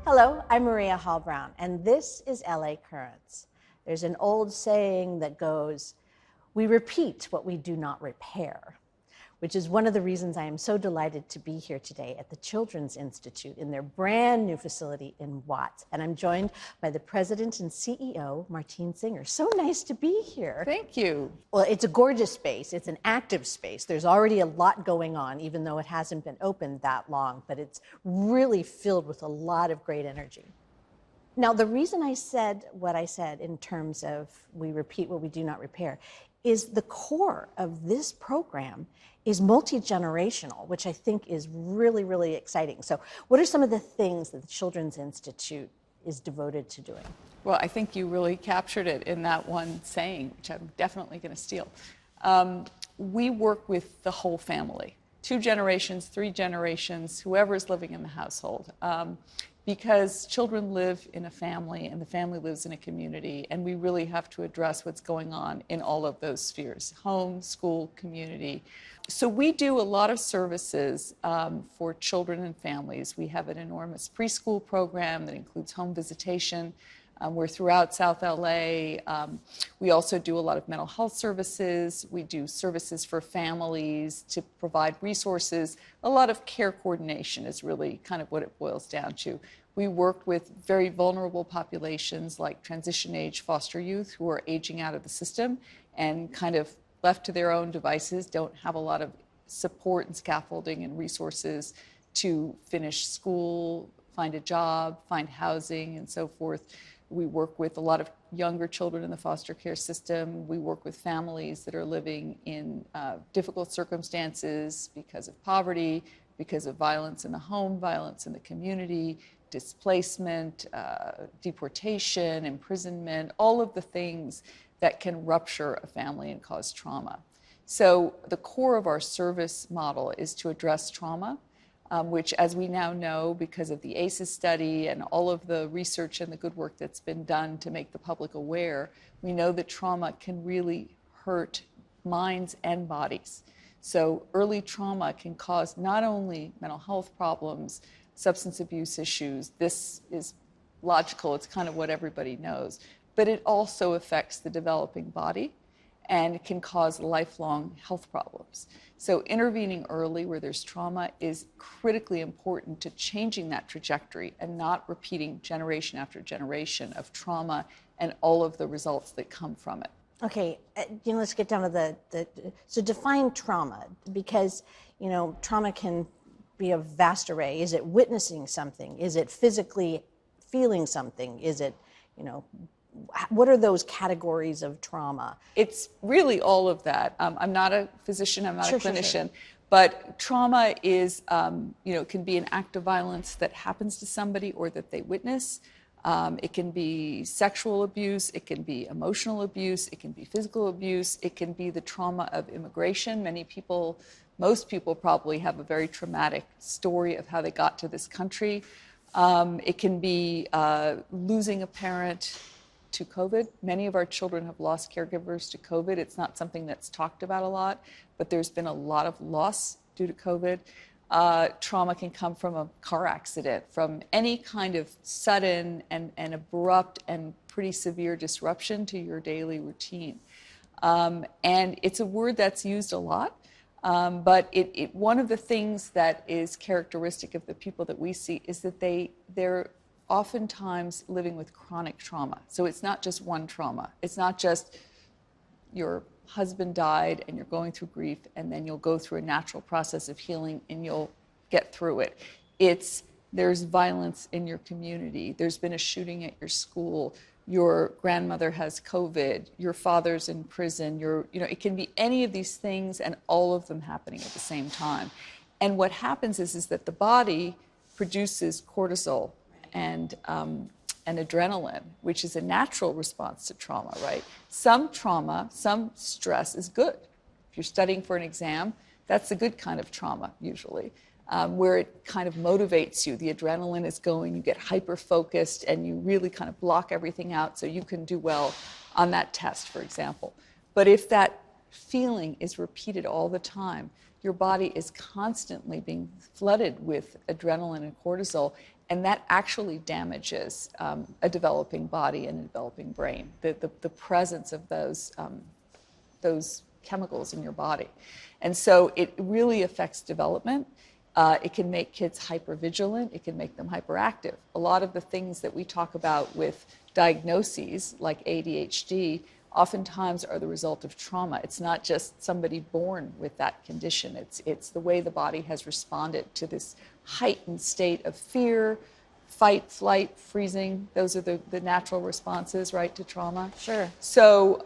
Hello, I'm Maria Hall Brown, and this is LA Currents. There's an old saying that goes, "We repeat what we do not repair," which is one of the reasons I am so delighted to be here today at the Children's Institute in their brand new facility in Watts. And I'm joined by the president and CEO, Martine Singer. So nice to be here. Thank you. Well, it's a gorgeous space. It's an active space. There's already a lot going on, even though it hasn't been open that long, but it's really filled with a lot of great energy. Now, the reason I said what I said in terms of we repeat what we do not repair is the core of this program is multi-generational, which I think is really, really exciting. So what are some of the things that the Children's Institute is devoted to doing? Well, I think you really captured it in that one saying, which I'm definitely going to steal. We work with the whole family, 2 generations, 3 generations, whoever is living in the household. Because children live in a family and the family lives in a community, and we really have to address what's going on in all of those spheres, home, school, community. So we do a lot of services for children and families. We have an enormous preschool program that includes home visitation. We're throughout South LA. We also do a lot of mental health services. We do services for families to provide resources. A lot of care coordination is really kind of what it boils down to. We work with very vulnerable populations like transition age foster youth who are aging out of the system and kind of left to their own devices, don't have a lot of support and scaffolding and resources to finish school, find a job, find housing, and so forth. We work with a lot of younger children in the foster care system. We work with families that are living in difficult circumstances because of poverty, because of violence in the home, violence in the community, displacement, deportation, imprisonment, all of the things that can rupture a family and cause trauma. So the core of our service model is to address trauma, which, as we now know, because of the ACEs study and all of the research and the good work that's been done to make the public aware, we know that trauma can really hurt minds and bodies. So early trauma can cause not only mental health problems, substance abuse issues. This is logical. It's kind of what everybody knows. But it also affects the developing body and can cause lifelong health problems. So intervening early where there's trauma is critically important to changing that trajectory and not repeating generation after generation of trauma and all of the results that come from it. Okay, let's get down to so define trauma, because, trauma can be a vast array. Is it witnessing something? Is it physically feeling something? Is it, what are those categories of trauma? It's really all of that. I'm not a physician, I'm not a clinician, but trauma is, can be an act of violence that happens to somebody or that they witness. It can be sexual abuse, it can be emotional abuse, it can be physical abuse, it can be the trauma of immigration. Most people probably have a very traumatic story of how they got to this country. It can be losing a parent to COVID. Many of our children have lost caregivers to COVID. It's not something that's talked about a lot, but there's been a lot of loss due to COVID. Trauma can come from a car accident, from any kind of sudden and abrupt and pretty severe disruption to your daily routine. And it's a word that's used a lot, but one of the things that is characteristic of the people that we see is that they're oftentimes living with chronic trauma. So it's not just one trauma. It's not just your husband died and you're going through grief and then you'll go through a natural process of healing and you'll get through it. There's violence in your community. There's been a shooting at your school. Your grandmother has COVID. Your father's in prison. It can be any of these things and all of them happening at the same time. And what happens is that the body produces cortisol and adrenaline, which is a natural response to trauma, right? Some trauma, some stress is good. If you're studying for an exam, that's a good kind of trauma, usually, where it kind of motivates you. The adrenaline is going, you get hyper-focused, and you really kind of block everything out so you can do well on that test, for example. But if that feeling is repeated all the time, your body is constantly being flooded with adrenaline and cortisol, And that actually damages a developing body and a developing brain, the presence of those chemicals in your body. And so it really affects development. It can make kids hypervigilant. It can make them hyperactive. A lot of the things that we talk about with diagnoses like ADHD oftentimes are the result of trauma. It's not just somebody born with that condition. It's the way the body has responded to this heightened state of fear, fight, flight, freezing. Those are the natural responses, right, to trauma. Sure. So,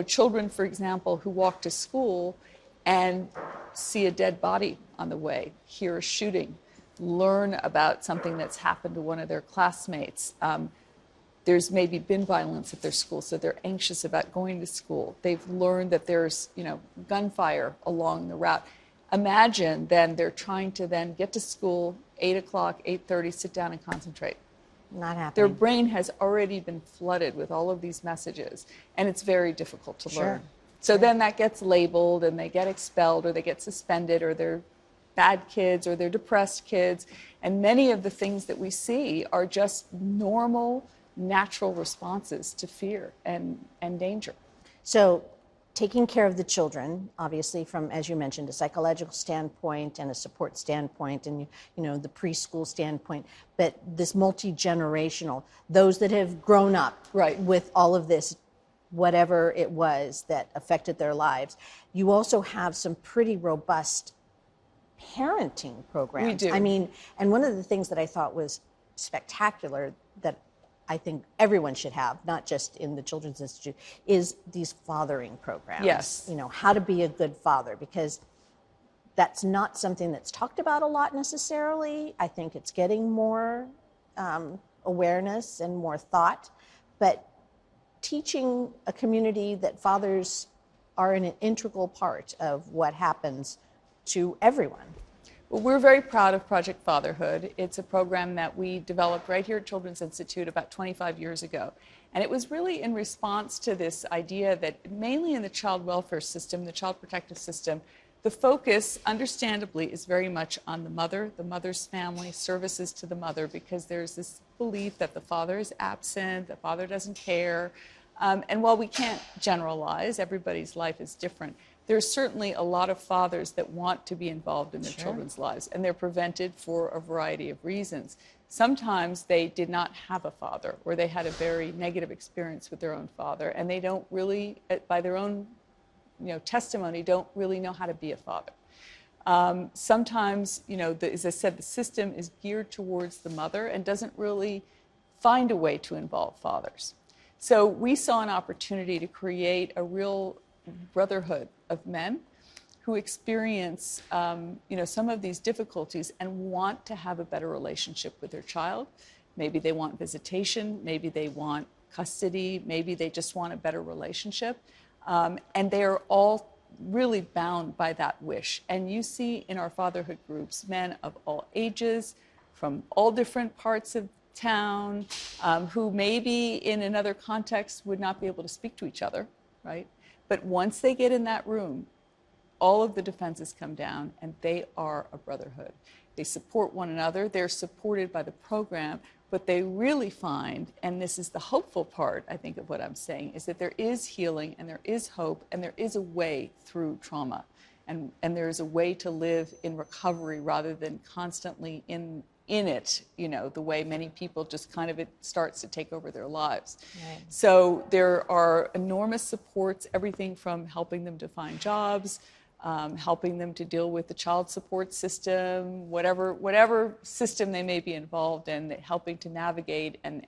children, for example, who walk to school and see a dead body on the way, hear a shooting, learn about something that's happened to one of their classmates. There's maybe been violence at their school, so they're anxious about going to school. They've learned that there's, gunfire along the route. Imagine then they're trying to then get to school, 8 o'clock, 8:30, sit down and concentrate. Not happening. Their brain has already been flooded with all of these messages, and it's very difficult to learn. So then that gets labeled, and they get expelled, or they get suspended, or they're bad kids, or they're depressed kids. And many of the things that we see are just normal, natural responses to fear and danger. So taking care of the children, obviously from, as you mentioned, a psychological standpoint and a support standpoint and, the preschool standpoint, but this multi-generational, those that have grown up with all of this, whatever it was that affected their lives. You also have some pretty robust parenting programs. We do. I mean, and one of the things that I thought was spectacular that I think everyone should have, not just in the Children's Institute, is these fathering programs. Yes. How to be a good father, because that's not something that's talked about a lot necessarily. I think it's getting more awareness and more thought, but teaching a community that fathers are an integral part of what happens to everyone. Well, we're very proud of Project Fatherhood. It's a program that we developed right here at Children's Institute about 25 years ago. And it was really in response to this idea that mainly in the child welfare system, the child protective system, the focus, understandably, is very much on the mother's family, services to the mother, because there's this belief that the father is absent, the father doesn't care. And while we can't generalize, everybody's life is different, there's certainly a lot of fathers that want to be involved in their children's lives, and they're prevented for a variety of reasons. Sometimes they did not have a father, or they had a very negative experience with their own father, and they don't really, by their own testimony, don't really know how to be a father. Sometimes, as I said, the system is geared towards the mother and doesn't really find a way to involve fathers. So we saw an opportunity to create a real brotherhood of men who experience some of these difficulties and want to have a better relationship with their child. Maybe they want visitation, maybe they want custody, maybe they just want a better relationship. And they are all really bound by that wish. And you see in our fatherhood groups men of all ages, from all different parts of town, who maybe in another context would not be able to speak to each other, right? But once they get in that room, all of the defenses come down, and they are a brotherhood. They support one another. They're supported by the program, but they really find, and this is the hopeful part, I think, of what I'm saying, is that there is healing, and there is hope, and there is a way through trauma, and there is a way to live in recovery rather than constantly in it, the way many people just kind of, it starts to take over their lives. Right. So there are enormous supports, everything from helping them to find jobs, helping them to deal with the child support system, whatever system they may be involved in, helping to navigate and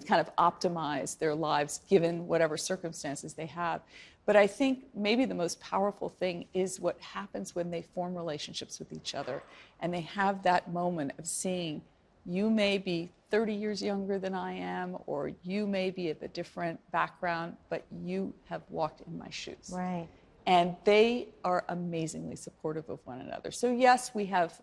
kind of optimize their lives given whatever circumstances they have. But I think maybe the most powerful thing is what happens when they form relationships with each other and they have that moment of seeing, you may be 30 years younger than I am, or you may be of a different background, but you have walked in my shoes. Right. And they are amazingly supportive of one another. So yes, we have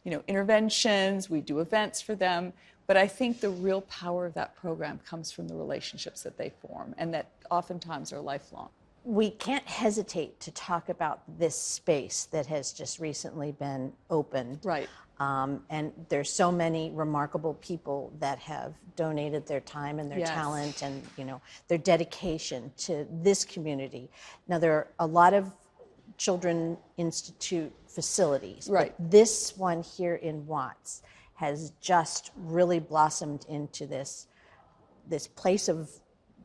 interventions, we do events for them, but I think the real power of that program comes from the relationships that they form, and that oftentimes are lifelong. we can't hesitate to talk about this space that has just recently been opened. Right. And there's so many remarkable people that have donated their time and their Yes. talent and, you know, their dedication to this community. Now, there are a lot of Children's Institute facilities, Right. but this one here in Watts has just really blossomed into this place of,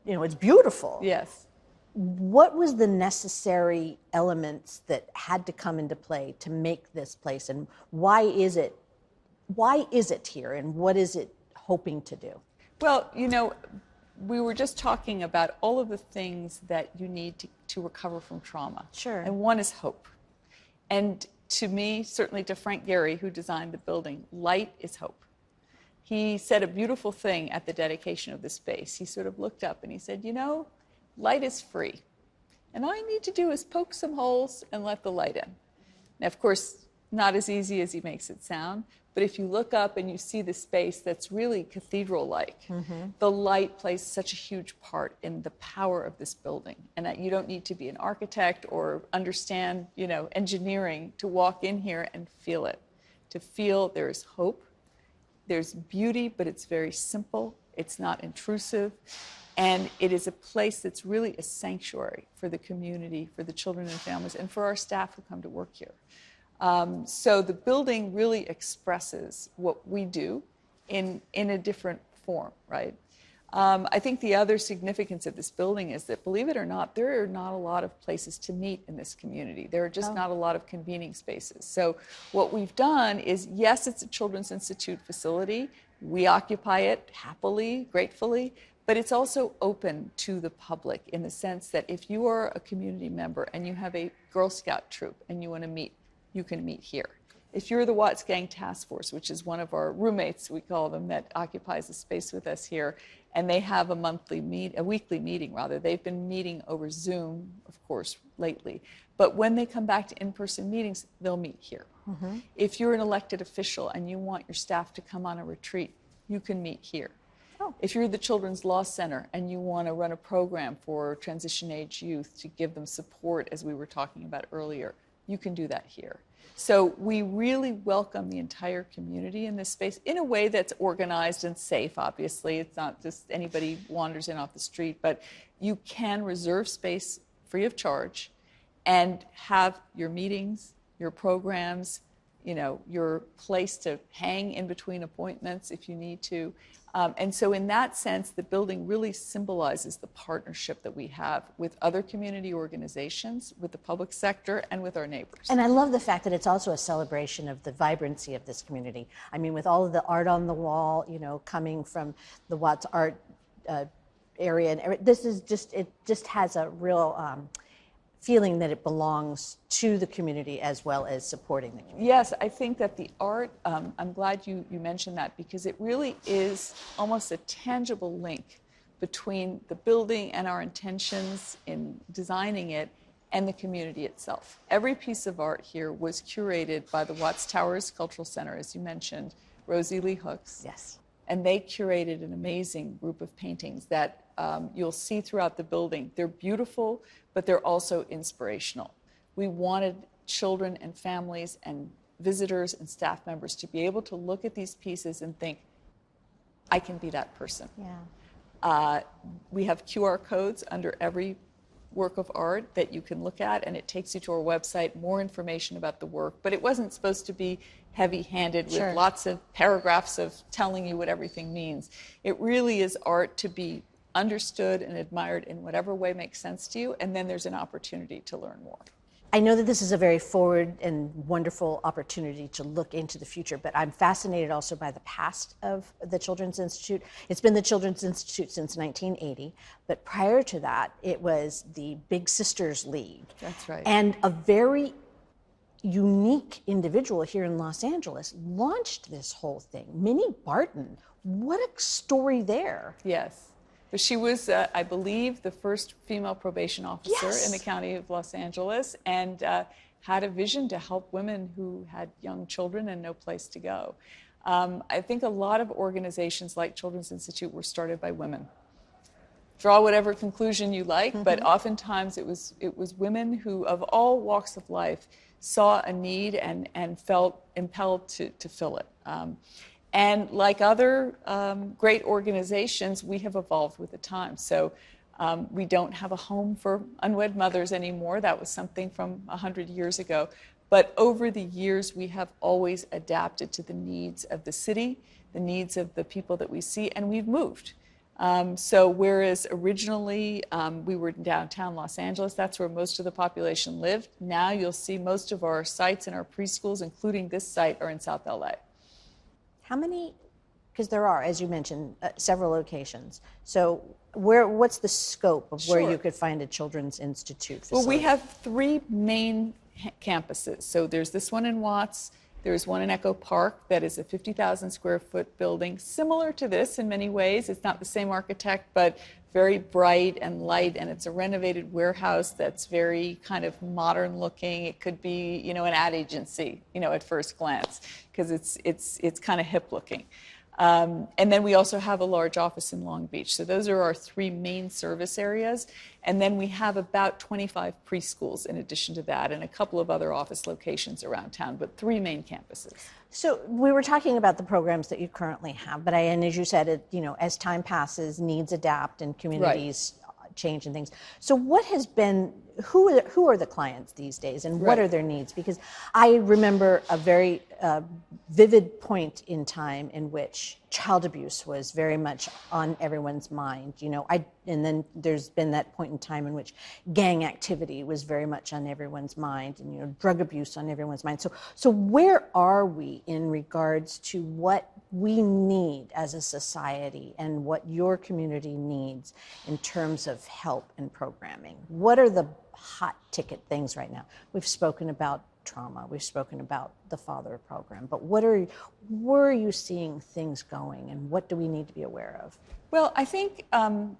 you know, it's beautiful. Yes. What was the necessary elements that had to come into play to make this place, and why is it here, and what is it hoping to do? Well, you know, we were just talking about all of the things that you need to recover from trauma. Sure. And one is hope. And to me, certainly to Frank Gehry, who designed the building, light is hope. He said a beautiful thing at the dedication of the space. He sort of looked up and he said, you know, light is free. And all you need to do is poke some holes and let the light in. Now, of course, not as easy as he makes it sound, but if you look up and you see the space that's really cathedral-like, the light plays such a huge part in the power of this building. And that you don't need to be an architect or understand, you know, engineering to walk in here and feel it. To feel there is hope, there's beauty, but it's very simple, it's not intrusive, and it is a place that's really a sanctuary for the community, for the children and families, and for our staff who come to work here. So the building really expresses what we do in a different form, right? I think the other significance of this building is that, believe it or not, there are not a lot of places to meet in this community. There are just not a lot of convening spaces. So what we've done is, yes, it's a Children's Institute facility. We occupy it happily, gratefully, but it's also open to the public in the sense that if you are a community member and you have a Girl Scout troop and you want to meet, you can meet here. If you're the Watts Gang Task Force, which is one of our roommates, we call them, that occupies a space with us here, and they have a weekly meeting rather. They've been meeting over Zoom, of course, lately. But when they come back to in-person meetings, they'll meet here. If you're an elected official and you want your staff to come on a retreat, you can meet here. If you're the Children's Law Center and you want to run a program for transition age youth to give them support, as we were talking about earlier, you can do that here. So we really welcome the entire community in this space in a way that's organized and safe, obviously. It's not just anybody wanders in off the street, but you can reserve space free of charge and have your meetings, your programs, you know, your place to hang in between appointments if you need to. And so in that sense, the building really symbolizes the partnership that we have with other community organizations, with the public sector, and with our neighbors. And I love the fact that it's also a celebration of the vibrancy of this community. I mean, with all of the art on the wall, you know, coming from the Watts art area, and this is just, it just has a real feeling that it belongs to the community as well as supporting the community. Yes, I think that the art, I'm glad you mentioned that, because it really is almost a tangible link between the building and our intentions in designing it and the community itself. Every piece of art here was curated by the Watts Towers Cultural Center, as you mentioned, Rosie Lee Hooks. Yes. And they curated an amazing group of paintings that you'll see throughout the building. They're beautiful, but they're also inspirational. We wanted children and families and visitors and staff members to be able to look at these pieces and think, I can be that person. Yeah. We have QR codes under every work of art that you can look at, and it takes you to our website, more information about the work. But it wasn't supposed to be heavy-handed with lots of paragraphs of telling you what everything means. It really is art to be understood and admired in whatever way makes sense to you, and then there's an opportunity to learn more. I know that this is a very forward and wonderful opportunity to look into the future, but I'm fascinated also by the past of the Children's Institute. It's been the Children's Institute since 1980, but prior to that, it was the Big Sisters League. That's right. And a very unique individual here in Los Angeles launched this whole thing. Minnie Barton, what a story there. Yes. But she was, I believe, the first female probation officer in the county of Los Angeles, and had a vision to help women who had young children and no place to go. I think a lot of organizations like Children's Institute were started by women. draw whatever conclusion you like, but oftentimes it was women who, of all walks of life, saw a need and felt impelled to fill it. And like other great organizations, we have evolved with the times. So we don't have a home for unwed mothers anymore. That was something from 100 years ago. But over the years, we have always adapted to the needs of the city, the needs of the people that we see, and we've moved. So whereas originally we were in downtown Los Angeles, that's where most of the population lived, now you'll see most of our sites and our preschools, including this site, are in South LA. How many, because there are, as you mentioned, several locations. So what's the scope of where you could find a Children's Institute facility? Well, we have 3 main campuses. So there's this one in Watts. There's one in Echo Park that is a 50,000 square foot building, similar to this in many ways. It's not the same architect, but very bright and light, and it's a renovated warehouse that's very kind of modern looking. It could be, you know, an ad agency, you know, at first glance, because it's kind of hip looking. And then we also have a large office in Long Beach. So those are our 3 main service areas. And then we have about 25 preschools in addition to that, and a couple of other office locations around town, but 3 main campuses. So we were talking about the programs that you currently have, but and as you said, you know, as time passes, needs adapt and communities change and things. So what has been, who are the clients these days, and what are their needs? Because I remember a very vivid point in time in which child abuse was very much on everyone's mind. You know, and then there's been that point in time in which gang activity was very much on everyone's mind, and, you know, drug abuse on everyone's mind. So where are we in regards to what we need as a society and what your community needs in terms of help and programming? What are the hot ticket things right now? We've spoken about trauma, we've spoken about the Father program, but where are you seeing things going, and what do we need to be aware of? Well, I think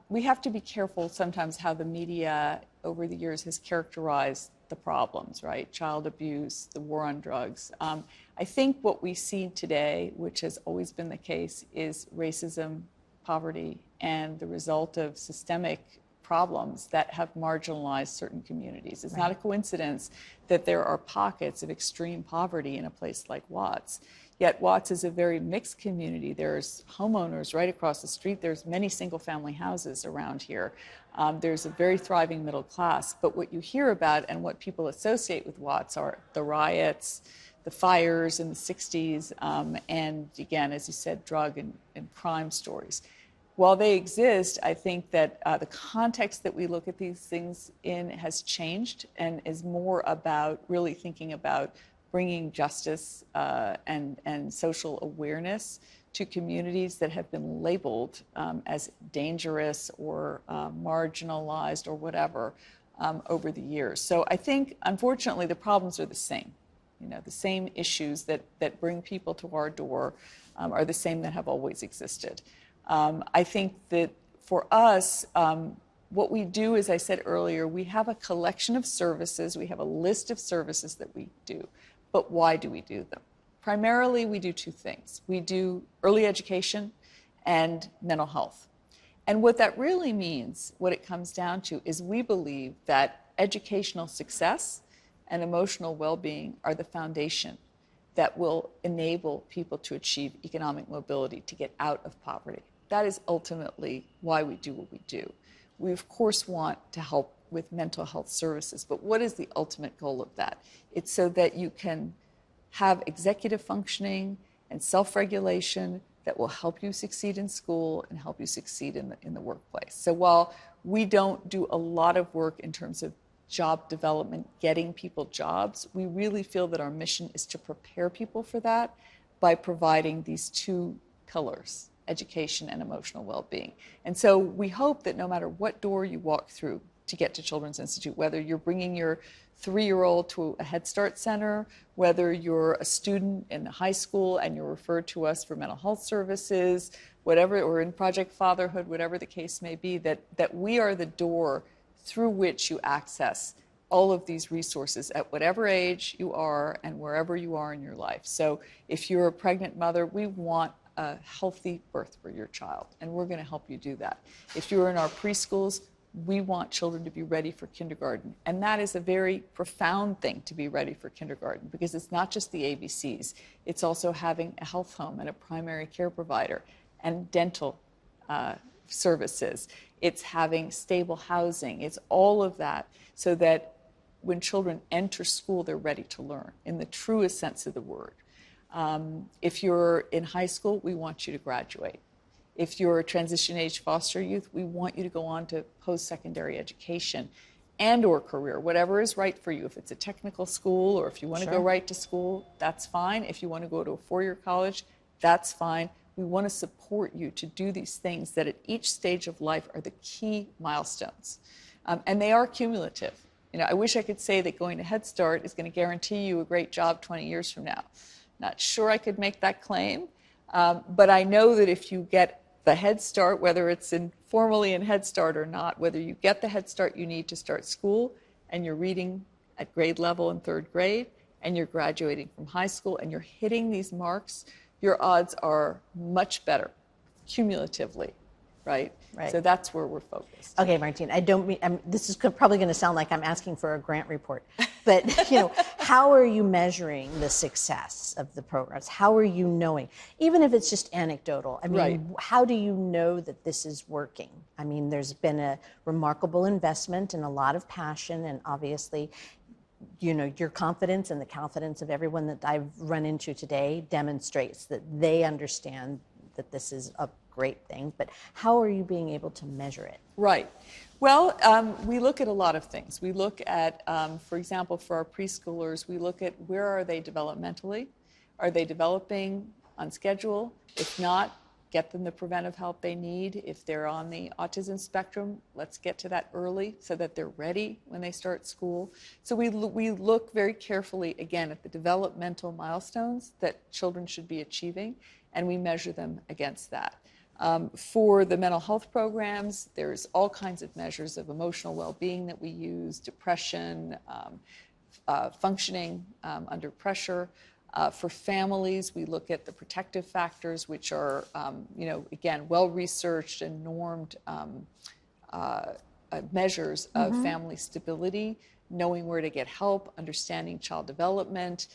we have to be careful sometimes how the media over the years has characterized the problems, right? Child abuse, the war on drugs. I think what we see today, which has always been the case, is racism, poverty, and the result of systemic problems that have marginalized certain communities. It's not a coincidence that there are pockets of extreme poverty in a place like Watts. Yet Watts is a very mixed community. There's homeowners right across the street. There's many single-family houses around here. There's a very thriving middle class. But what you hear about and what people associate with Watts are the riots, the fires in the 60s, and again, as you said, drug and crime stories. While they exist, I think that the context that we look at these things in has changed and is more about really thinking about bringing justice and social awareness to communities that have been labeled as dangerous or marginalized or whatever over the years. So I think, unfortunately, the problems are the same. You know, the same issues that bring people to our door are the same that have always existed. I think that for us, what we do, as I said earlier, we have a collection of services. We have a list of services that we do. But why do we do them? Primarily, we do 2 things. We do early education and mental health. And what that really means, what it comes down to, is we believe that educational success and emotional well-being are the foundation that will enable people to achieve economic mobility, to get out of poverty. That is ultimately why we do what we do. We, of course, want to help with mental health services, but what is the ultimate goal of that? It's so that you can have executive functioning and self-regulation that will help you succeed in school and help you succeed in the workplace. So while we don't do a lot of work in terms of job development, getting people jobs, we really feel that our mission is to prepare people for that by providing these 2 pillars, education and emotional well-being. And so we hope that no matter what door you walk through to get to Children's Institute, whether you're bringing your 3-year-old to a Head Start center, whether you're a student in high school and you're referred to us for mental health services, whatever, or in Project Fatherhood, whatever the case may be, that we are the door through which you access all of these resources at whatever age you are and wherever you are in your life. So if you're a pregnant mother, we want a healthy birth for your child, and we're going to help you do that. If you're in our preschools, we want children to be ready for kindergarten, and that is a very profound thing, to be ready for kindergarten, because it's not just the ABCs, it's also having a health home and a primary care provider and dental services. It's having stable housing. It's all of that, so that when children enter school, they're ready to learn in the truest sense of the word. If you're in high school, we want you to graduate. If you're a transition-age foster youth, we want you to go on to post-secondary education and or career, whatever is right for you. If it's a technical school, or if you want to go right to school, that's fine. If you want to go to a four-year college, that's fine. We want to support you to do these things that at each stage of life are the key milestones. And they are cumulative. You know, I wish I could say that going to Head Start is going to guarantee you a great job 20 years from now. Not sure I could make that claim, but I know that if you get the Head Start, whether it's formally in Head Start or not, whether you get the Head Start you need to start school, and you're reading at grade level in third grade, and you're graduating from high school, and you're hitting these marks, your odds are much better cumulatively, right? Right. So that's where we're focused. Okay, Martine, I don't mean, this is probably going to sound like I'm asking for a grant report, but you know, how are you measuring the success of the programs? How are you knowing, even if it's just anecdotal? I mean, how do you know that this is working? I mean, there's been a remarkable investment and a lot of passion, and obviously, you know, your confidence and the confidence of everyone that I've run into today demonstrates that they understand that this is a great thing, but how are you being able to measure it? Right. Well, we look at a lot of things. We look at, for example, for our preschoolers, we look at where are they developmentally? Are they developing on schedule? If not, get them the preventive help they need. If they're on the autism spectrum, let's get to that early so that they're ready when they start school. So we look very carefully, again, at the developmental milestones that children should be achieving, and we measure them against that. For the mental health programs, there's all kinds of measures of emotional well-being that we use, depression, functioning under pressure. For families, we look at the protective factors, which are, you know, again, well-researched and normed measures of family stability, knowing where to get help, understanding child development,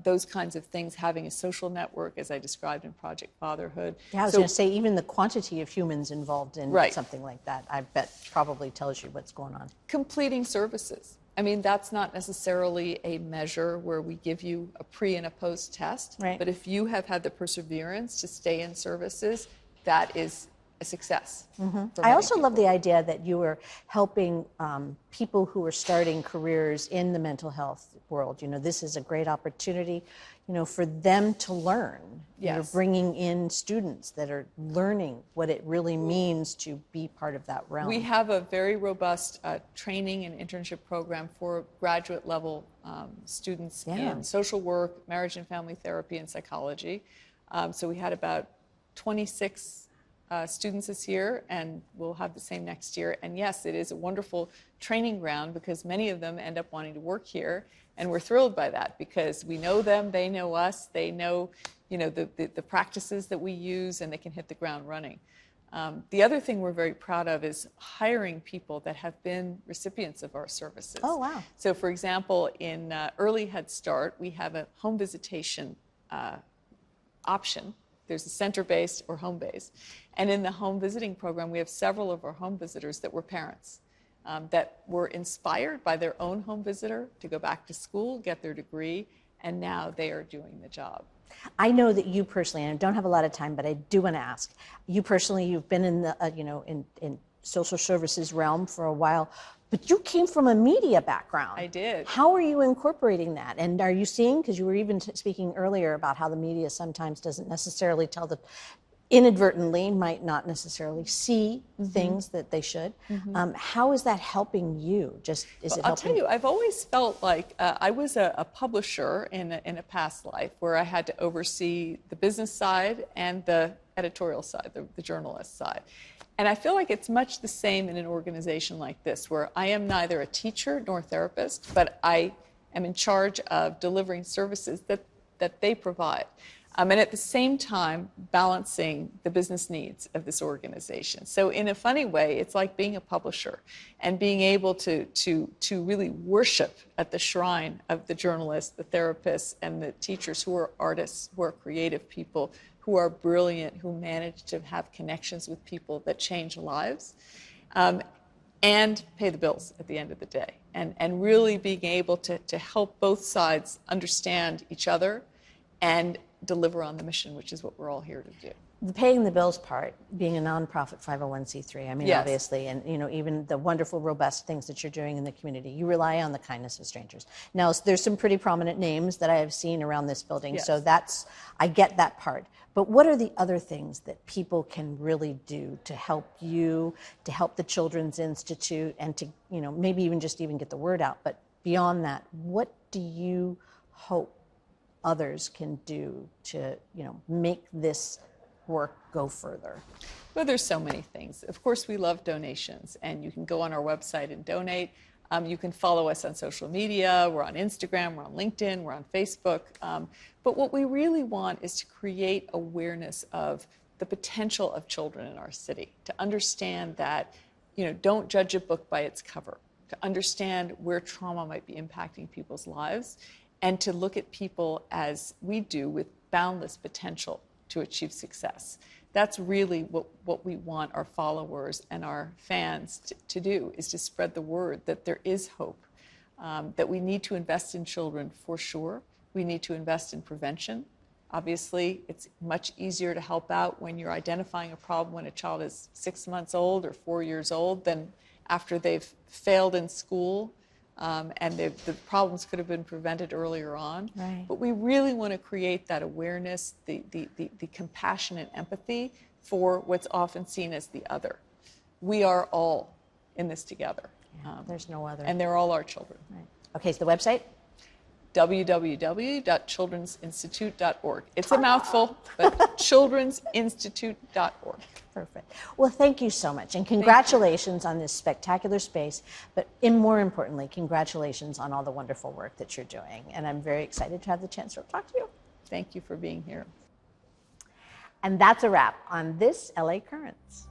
those kinds of things, having a social network, as I described in Project Fatherhood. Yeah, I was going to say, even the quantity of humans involved in something like that, I bet probably tells you what's going on. Completing services. I mean, that's not necessarily a measure where we give you a pre and a post test, but if you have had the perseverance to stay in services, that is a success. I also love the idea that you were helping people who are starting careers in the mental health world. You know, this is a great opportunity, you know, for them to learn. You're bringing in students that are learning what it really means to be part of that realm. We have a very robust training and internship program for graduate level students in social work, marriage and family therapy, and psychology. So we had about 26 students this year, and we'll have the same next year. And yes, it is a wonderful training ground because many of them end up wanting to work here, and we're thrilled by that because we know them, they know us, they know, you know, the practices that we use, and they can hit the ground running. The other thing we're very proud of is hiring people that have been recipients of our services. Oh, wow. So, for example, in early Head Start, we have a home visitation option. There's a center-based or home-based. And in the home visiting program, we have several of our home visitors that were parents that were inspired by their own home visitor to go back to school, get their degree, and now they are doing the job. I know that you personally, and I don't have a lot of time, but I do want to ask, you personally, you've been in the, you know, in social services realm for a while, but you came from a media background. I did. How are you incorporating that? And are you seeing, because you were even speaking earlier about how the media sometimes doesn't necessarily tell the, inadvertently might not necessarily see things that they should. How is that helping you? Just is it helping? I'll tell you, I've always felt like I was a publisher in a past life where I had to oversee the business side and the editorial side, the journalist side. And I feel like it's much the same in an organization like this, where I am neither a teacher nor a therapist, but I am in charge of delivering services that they provide. And at the same time, balancing the business needs of this organization. So in a funny way, it's like being a publisher and being able to really worship at the shrine of the journalists, the therapists, and the teachers who are artists, who are creative people, who are brilliant, who manage to have connections with people that change lives, and pay the bills at the end of the day. And really being able to help both sides understand each other and deliver on the mission, which is what we're all here to do. The paying the bills part, being a nonprofit 501c3, I mean, Yes. obviously, and even the wonderful, robust things that you're doing in the community, you rely on the kindness of strangers. Now, there's some pretty prominent names that I have seen around this building, Yes. so I get that part. But what are the other things that people can really do to help you, to help the Children's Institute, and to, maybe even get the word out? But beyond that, what do you hope others can do to, make this work go further? Well, there's so many things. Of course, we love donations, and you can go on our website and donate. You can follow us on social media. We're on Instagram, we're on LinkedIn, we're on Facebook. But what we really want is to create awareness of the potential of children in our city, to understand that, don't judge a book by its cover, to understand where trauma might be impacting people's lives, and to look at people as we do with boundless potential to achieve success. That's really what we want our followers and our fans to do, is to spread the word that there is hope, that we need to invest in children for sure. We need to invest in prevention. Obviously, it's much easier to help out when you're identifying a problem when a child is 6 months old or 4 years old than after they've failed in school. And the problems could have been prevented earlier on. Right. But we really want to create that awareness, the compassion and empathy for what's often seen as the other. We are all in this together. Yeah, there's no other. And they're all our children. Right. Okay, so the website? www.children'sinstitute.org. It's a mouthful, but children'sinstitute.org. Perfect. Well, thank you so much, and congratulations on this spectacular space, but more importantly, congratulations on all the wonderful work that you're doing, and I'm very excited to have the chance to talk to you. Thank you for being here. And that's a wrap on this LA Currents.